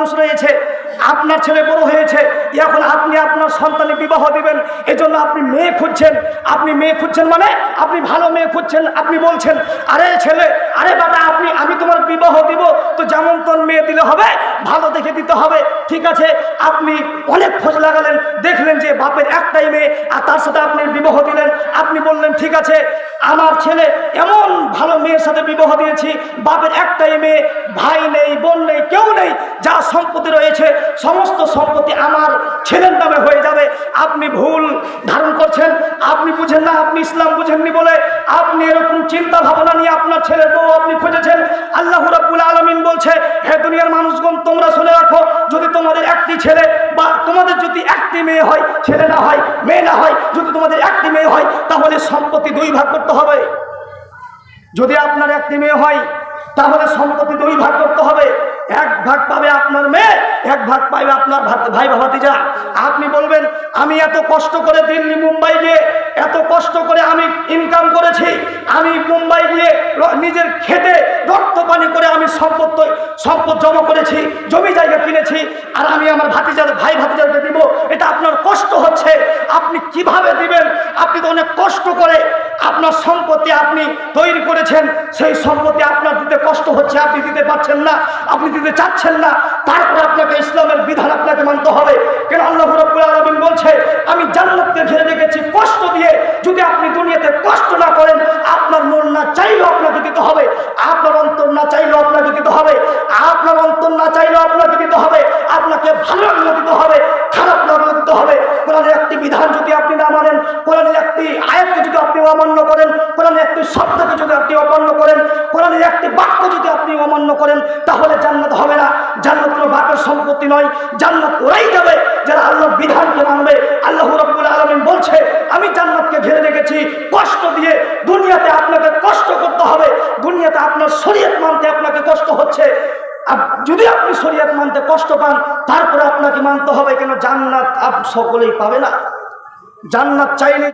মানুষ রয়েছে, আপনার ছেলে বড় হয়েছে, এখন আপনি আপনার সন্তানের বিবাহ দিবেন, এজন্য আপনি মেয়ে খুঁজছেন। আপনি মেয়ে খুঁজছেন মানে আপনি ভালো মেয়ে খুঁজছেন। আপনি বলছেন, আরে ছেলে, আরে বেটা, আমি তোমার বিবাহ দিব, তো যেমন তোর মেয়ে দিলে হবে, ভালো দেখে দিতে হবে। ঠিক আছে, আপনি অনেক খোঁজ লাগালেন, দেখলেন যে বাপের একটাই মেয়ে, আর তার সাথে আপনি বিবাহ দিলেন। আপনি বললেন, ঠিক আছে, আমার ছেলে এমন ভালো মেয়ের সাথে বিবাহ দিয়েছি, বাপের একটাই মেয়ে, ভাই নেই, বোন নেই, কেউ নেই, যা সম্পত্তি রয়েছে সমস্ত সম্পত্তি আমার ছেলের নামে হয়ে যাবে। আপনি ভুল ধারণ করছেন, আপনি বুঝেন না, আপনি ইসলাম বুঝেননি বলে আপনি এরকম চিন্তা ভাবনা নিয়ে আপনার ছেলের বউ আপনি খুঁজেছেন। আল্লাহ রাব্বুল আলামিন বলছে, হে দুনিয়ার মানুষগণ, তোমরা শুনে রাখো, যদি তোমাদের একটি ছেলে বা তোমাদের যদি একটি মেয়ে হয়, ছেলে না হয়, মেয়ে না হয়, যদি তোমাদের একটি মেয়ে হয়, তাহলে সম্পত্তি 2 ভাগ করতে হবে। যদি আপনার একটি মেয়ে হয়, তাহলে সম্পত্তি 2 ভাগ করতে হবে। 1 ভাগ পাবে আপনার মেয়ে, 1 ভাগ পাবে আপনার ভাই ভাতিজা। আপনি বলবেন, আমি এত কষ্ট করে দিল্লি মুম্বাই গিয়ে এত কষ্ট করে আমি ইনকাম করেছি, আমি মুম্বাই গিয়ে নিজের খেটে রক্ত পানি করে আমি সম্পদ জমা করেছি, জমি জায়গা কিনেছি, আর আমি আমার ভাই ভাতিজাকে দিব, এটা আপনার কষ্ট হচ্ছে। আপনি কিভাবে দিবেন? আপনি তো অনেক কষ্ট করে আপনার সম্পত্তি আপনি তৈরি করেছেন, সেই সম্পত্তি আপনার দিতে কষ্ট হচ্ছে, আপনি দিতে পারছেন না, আপনি দিতে চাচ্ছেন না। তারপর আপনাকে ইসলামের বিধান আপনাকে মানতে হবে। কেন আল্লাহ রাব্বুল আলামিন বলছে, আমি জান্নাতকে ঘিরে রেখেছি কষ্ট দিয়ে। যদি আপনি দুনিয়াতে কষ্ট না করেন, আপনার মন না চাইলেও আপনাকে দিতে হবে, আপনার অন্তর না চাইলেও আপনাকে দিতে হবে, আপনার অন্তর না চাইলেও আপনাকে দিতে হবে, আপনাকে ভালো লাগলে দিতে হবে, খারাপ লাগলে দিতে হবে। কোরআনের একটি বিধান যদি আপনি না মানেন, কোরআনের একটি আয়াতকে যদি আপনি অমান্য করেন, কোরআনের একটি শব্দকে যদি আপনি অমান্য করেন, কোরআনের একটি বাক্য যদি আপনি অমান্য করেন, তাহলে জান্নাত হবে না। জান্নাত কোনো বাপের সম্পত্তি নয়, জান্নাত ওরাই যাবে যারা আল্লাহর বিধানকে মানবে। আল্লাহ রাব্বুল আলামিন বলছে, আমি জান্নাতকে ঘিরে রেখেছি কষ্ট দিয়ে। দুনিয়াতে আপনাকে কষ্ট করতে হবে, দুনিয়াতে আপনার শরীয়ত মানতে আপনাকে কষ্ট হচ্ছে। যদি আপনি শরীয়ত মানতে কষ্ট পান, তারপরে আপনাকে মানতে হবে, কেন জান্নাত সকলেই পাবে না। জান্নাত চাইলে